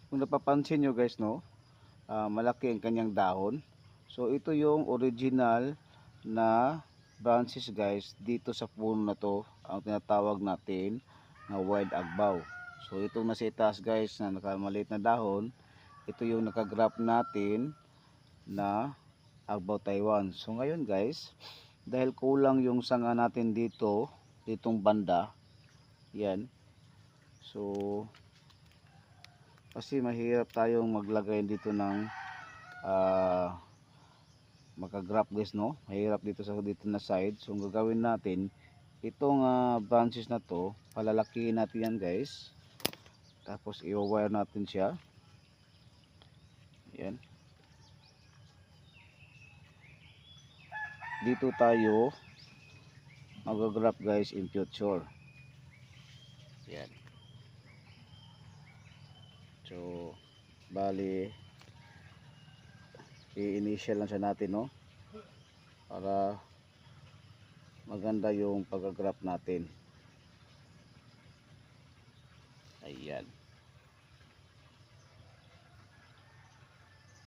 kung napapansin nyo guys, no, malaki ang kanyang dahon. So ito yung original na branches guys dito sa puno na to, ang tinatawag natin na wild agbaw. So itong nasa itaas guys na nakamaliit na dahon, ito yung nakagrap natin na agbaw Taiwan. So ngayon guys, dahil kulang yung sanga natin dito, ditong banda, yan. So kasi mahirap tayong maglagay dito ng makagrap guys, no, mahirap dito na side. So ang gagawin natin, itong branches na to, palalakihin natin yan guys, tapos i-wire natin siya, yan, dito tayo magagrap guys in future, yan. So bali i-initial lang siya natin, no, para maganda yung pag-graph natin. Ayan.